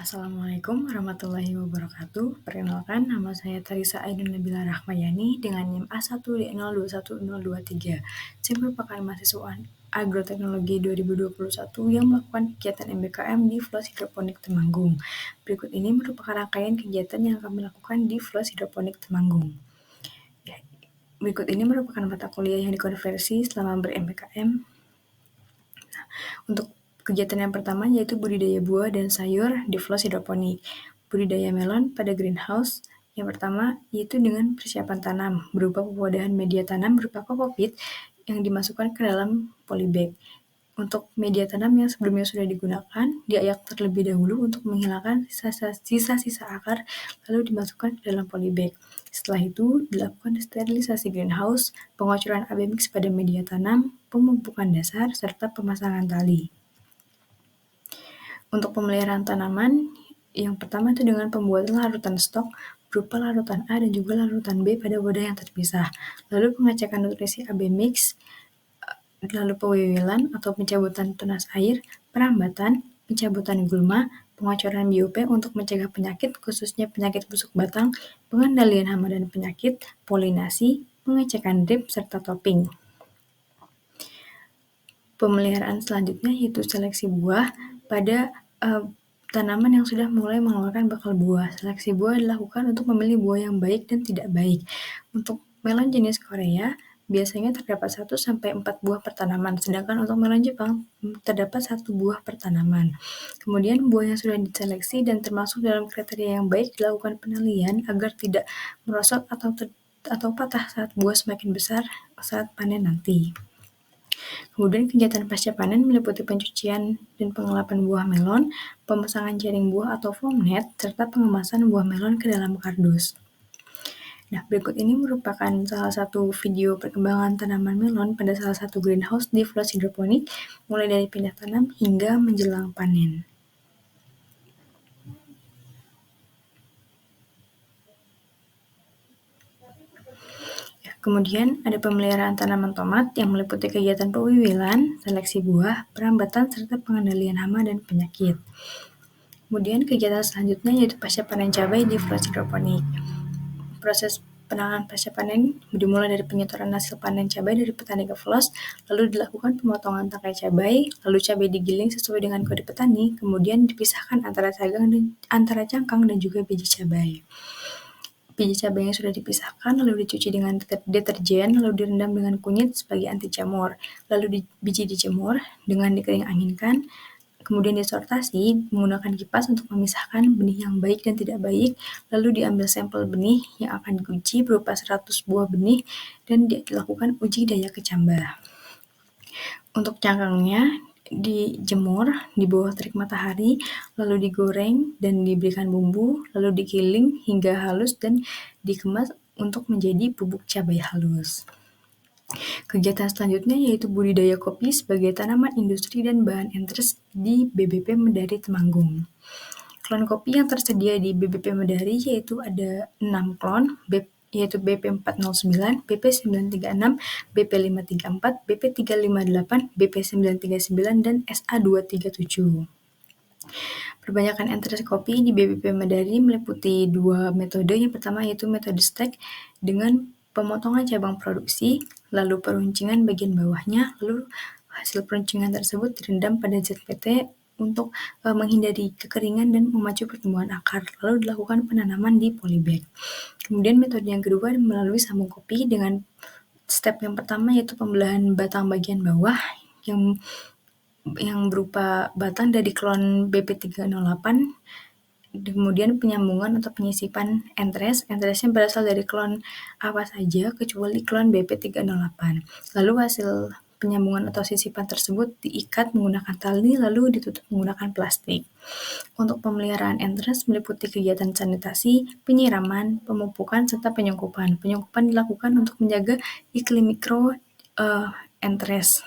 Assalamualaikum warahmatullahi wabarakatuh. Perkenalkan, nama saya Tarisa Ainun Nabila Rahmayani dengan NIM A1D021023. Saya merupakan mahasiswa Agroteknologi 2021 yang melakukan kegiatan MBKM di Flos Hidroponik Temanggung. Berikut ini merupakan rangkaian kegiatan yang kami lakukan di Flos Hidroponik Temanggung. Berikut ini merupakan mata kuliah yang dikonversi selama ber-MBKM. Untuk kegiatan yang pertama yaitu budidaya buah dan sayur di Flos Hidroponik. Budidaya melon pada greenhouse yang pertama yaitu dengan persiapan tanam berupa pewadahan media tanam berupa kokopit yang dimasukkan ke dalam polybag. Untuk media tanam yang sebelumnya sudah digunakan, diayak terlebih dahulu untuk menghilangkan sisa-sisa akar, lalu dimasukkan ke dalam polybag. Setelah itu, dilakukan sterilisasi greenhouse, pengocoran AB mix pada media tanam, pemupukan dasar, serta pemasangan tali. Untuk pemeliharaan tanaman, yang pertama itu dengan pembuatan larutan stok berupa larutan A dan juga larutan B pada wadah yang terpisah. Lalu pengecekan nutrisi AB mix, lalu pewiwilan atau pencabutan tunas air, perambatan, pencabutan gulma, pengocoran BOP untuk mencegah penyakit, khususnya penyakit busuk batang, pengendalian hama dan penyakit, polinasi, pengecekan drip, serta topping. Pemeliharaan selanjutnya yaitu seleksi buah pada tanaman yang sudah mulai mengeluarkan bakal buah. Seleksi buah dilakukan untuk memilih buah yang baik dan tidak baik. Untuk melon jenis Korea, biasanya terdapat 1-4 buah per tanaman, sedangkan untuk melon Jepang terdapat 1 buah per tanaman. Kemudian buah yang sudah diseleksi dan termasuk dalam kriteria yang baik dilakukan penalian agar tidak merosot atau patah saat buah semakin besar saat panen nanti. Kemudian kegiatan pasca panen meliputi pencucian dan pengelapan buah melon, pemasangan jaring buah atau foam net, serta pengemasan buah melon ke dalam kardus. Nah, berikut ini merupakan salah satu video perkembangan tanaman melon pada salah satu greenhouse di Flos Hidroponik, mulai dari pindah tanam hingga menjelang panen. Kemudian ada pemeliharaan tanaman tomat yang meliputi kegiatan pewiwilan, seleksi buah, perambatan, serta pengendalian hama dan penyakit. Kemudian kegiatan selanjutnya yaitu pasca panen cabai di Flos Hidroponik. Proses penanganan pasca panen dimulai dari penyetoran hasil panen cabai dari petani ke Flos, lalu dilakukan pemotongan tangkai cabai, lalu cabai digiling sesuai dengan kode petani, kemudian dipisahkan antara cangkang dan juga biji cabai. Biji cabai yang sudah dipisahkan lalu dicuci dengan deterjen, lalu direndam dengan kunyit sebagai anti jamur, lalu biji dijemur dengan dikering anginkan, kemudian disortasi menggunakan kipas untuk memisahkan benih yang baik dan tidak baik, lalu diambil sampel benih yang akan diuji berupa 100 buah benih dan dilakukan uji daya kecambah. Untuk cangkangnya dijemur di bawah terik matahari, lalu digoreng dan diberikan bumbu, lalu digiling hingga halus dan dikemas untuk menjadi bubuk cabai halus. Kegiatan selanjutnya yaitu budidaya kopi sebagai tanaman industri dan bahan entres di BBP Medari Temanggung. Klon kopi yang tersedia di BBP Medari yaitu ada 6 klon, yaitu BP409, BP936, BP534, BP358, BP939, dan SA237. Perbanyakan entres kopi di BBP Medari meliputi 2 metode. Yang pertama yaitu metode stack dengan pemotongan cabang produksi, lalu peruncingan bagian bawahnya, lalu hasil peruncingan tersebut direndam pada ZPT untuk menghindari kekeringan dan memacu pertumbuhan akar, lalu dilakukan penanaman di polybag. Kemudian metode yang kedua melalui sambung kopi dengan step yang pertama yaitu pembelahan batang bagian bawah yang berupa batang dari klon BP308, kemudian penyambungan atau penyisipan entresnya berasal dari klon apa saja kecuali klon BP308. Lalu hasil penyambungan atau sisipan tersebut diikat menggunakan tali lalu ditutup menggunakan plastik. Untuk pemeliharaan entres meliputi kegiatan sanitasi, penyiraman, pemupukan, serta penyungkupan. Penyungkupan dilakukan untuk menjaga iklim mikro entres.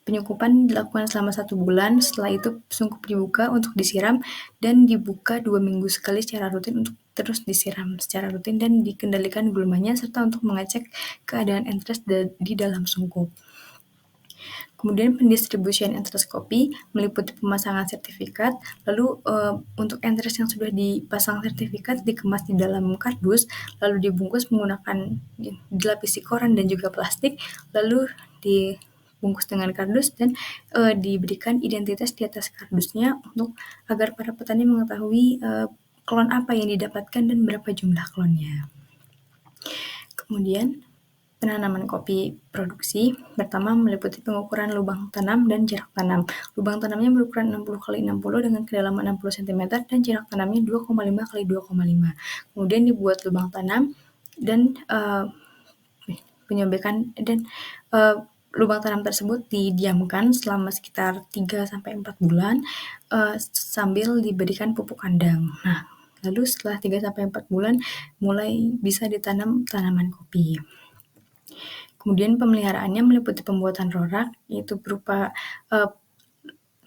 Penyungkupan dilakukan selama 1 bulan, setelah itu sungkup dibuka untuk disiram dan dibuka 2 minggu sekali secara rutin untuk terus disiram secara rutin dan dikendalikan gulmanya serta untuk mengecek keadaan entres di dalam sungkup. Kemudian pendistribusian interest kopi meliputi pemasangan sertifikat, lalu untuk interest yang sudah dipasang sertifikat dikemas di dalam kardus, lalu dibungkus menggunakan dilapisi koran dan juga plastik, lalu dibungkus dengan kardus dan diberikan identitas di atas kardusnya untuk agar para petani mengetahui klon apa yang didapatkan dan berapa jumlah klonnya. Kemudian penanaman kopi produksi pertama meliputi pengukuran lubang tanam dan jarak tanam. Lubang tanamnya berukuran 60 x 60 dengan kedalaman 60 cm dan jarak tanamnya 2,5 x 2,5. Kemudian dibuat lubang tanam dan penyobekan dan lubang tanam tersebut didiamkan selama sekitar 3-4 bulan sambil diberikan pupuk kandang. Nah, lalu setelah 3-4 bulan mulai bisa ditanam tanaman kopi. Kemudian pemeliharaannya meliputi pembuatan rorak, yaitu berupa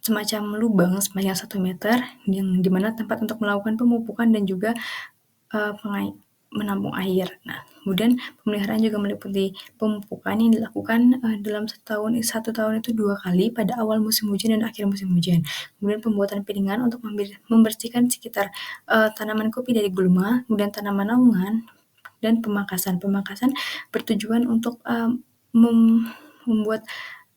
semacam lubang sepanjang 1 meter, yang dimana tempat untuk melakukan pemupukan dan juga menampung air. Nah, kemudian pemeliharaan juga meliputi pemupukan yang dilakukan dalam satu tahun itu 2 kali pada awal musim hujan dan akhir musim hujan. Kemudian pembuatan piringan untuk membersihkan sekitar tanaman kopi dari gulma, kemudian tanaman naungan, dan pemangkasan. Pemangkasan bertujuan untuk membuat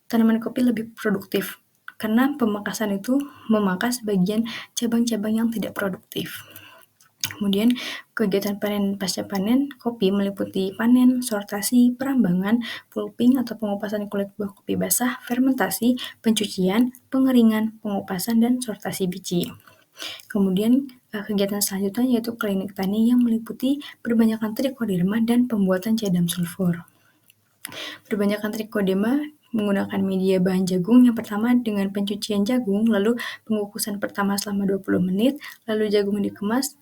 tanaman kopi lebih produktif, karena pemangkasan itu memangkas bagian cabang-cabang yang tidak produktif. Kemudian kegiatan panen pasca panen kopi meliputi panen, sortasi, perambangan, pulping atau pengupasan kulit buah kopi basah, fermentasi, pencucian, pengeringan, pengupasan, dan sortasi biji. Kemudian kegiatan selanjutnya yaitu klinik tani yang meliputi perbanyakan trikoderma dan pembuatan cadam sulfur. Perbanyakan trikoderma menggunakan media bahan jagung yang pertama dengan pencucian jagung, lalu pengukusan pertama selama 20 menit, lalu jagung dikemas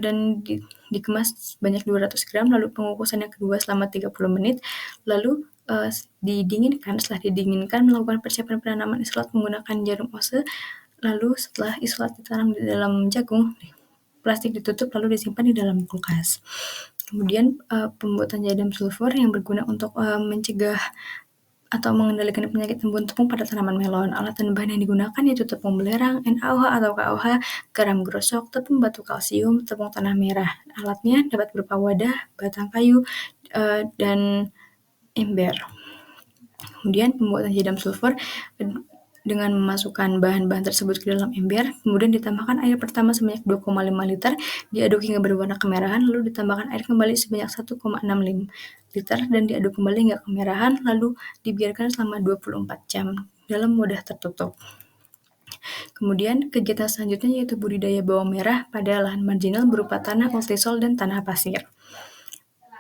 dan dikemas sebanyak 200 gram, lalu pengukusan yang kedua selama 30 menit, lalu didinginkan. Setelah didinginkan melakukan persiapan penanaman isolat menggunakan jarum ose. Lalu setelah isolat ditanam di dalam jagung, plastik ditutup lalu disimpan di dalam kulkas. Kemudian pembuatan cadam sulfur yang berguna untuk mencegah atau mengendalikan penyakit embun tepung pada tanaman melon. Alat dan bahan yang digunakan yaitu tepung belerang, NaOH atau KOH, garam grosok, tepung batu kalsium, tepung tanah merah. Alatnya dapat berupa wadah, batang kayu, dan ember. Kemudian pembuatan cadam sulfur dengan memasukkan bahan-bahan tersebut ke dalam ember, kemudian ditambahkan air pertama sebanyak 2,5 liter, diaduk hingga berwarna kemerahan, lalu ditambahkan air kembali sebanyak 1,6 liter dan diaduk kembali hingga kemerahan, lalu dibiarkan selama 24 jam dalam wadah tertutup. Kemudian kegiatan selanjutnya yaitu budidaya bawang merah pada lahan marginal berupa tanah ultisol dan tanah pasir.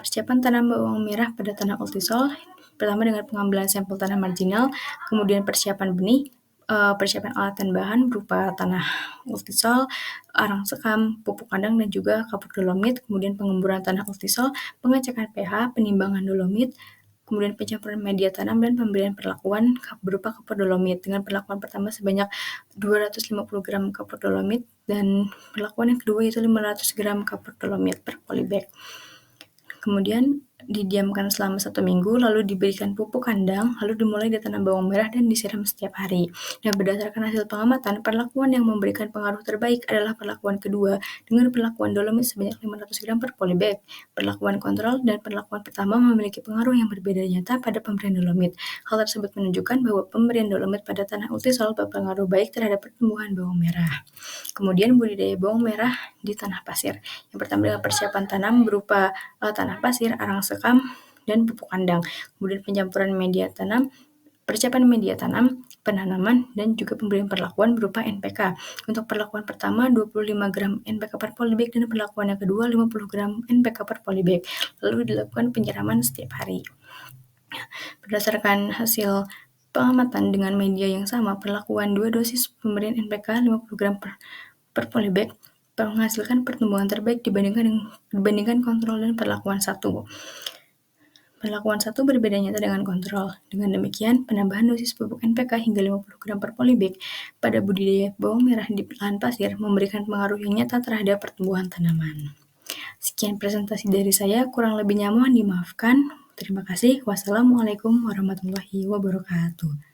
Persiapan tanam bawang merah pada tanah ultisol pertama dengan pengambilan sampel tanah marginal, kemudian persiapan benih, persiapan alat dan bahan berupa tanah ultisol, arang sekam, pupuk kandang, dan juga kapur dolomit, kemudian pengemburan tanah ultisol, pengecekan pH, penimbangan dolomit, kemudian pencampuran media tanam dan pemberian perlakuan berupa kapur dolomit. Dengan perlakuan pertama sebanyak 250 gram kapur dolomit dan perlakuan yang kedua yaitu 500 gram kapur dolomit per polybag. Kemudian didiamkan selama 1 minggu, lalu diberikan pupuk kandang, lalu dimulai ditanam bawang merah dan disiram setiap hari. Dan berdasarkan hasil pengamatan, perlakuan yang memberikan pengaruh terbaik adalah perlakuan kedua dengan perlakuan dolomit sebanyak 500 gram per polybag. Perlakuan kontrol dan perlakuan pertama memiliki pengaruh yang berbeda nyata pada pemberian dolomit. Hal tersebut menunjukkan bahwa pemberian dolomit pada tanah ultisol berpengaruh baik terhadap pertumbuhan bawang merah. Kemudian budidaya bawang merah di tanah pasir. Yang pertama adalah persiapan tanam berupa tanah pasir, arang sekam, dan pupuk kandang. Kemudian pencampuran media tanam, persiapan media tanam, penanaman, dan juga pemberian perlakuan berupa NPK. Untuk perlakuan pertama 25 gram NPK per polybag dan perlakuan yang kedua 50 gram NPK per polybag. Lalu dilakukan penyiraman setiap hari. Berdasarkan hasil pengamatan dengan media yang sama, perlakuan 2 dosis pemberian NPK 50 gram per polybag menghasilkan pertumbuhan terbaik dibandingkan kontrol dan perlakuan 1. Perlakuan 1 berbeda nyata dengan kontrol. Dengan demikian, penambahan dosis pupuk NPK hingga 50 gram per polybag pada budidaya bawang merah di lahan pasir memberikan pengaruh yang nyata terhadap pertumbuhan tanaman. Sekian presentasi dari saya, kurang lebihnya mohon dimaafkan. Terima kasih. Wassalamualaikum warahmatullahi wabarakatuh.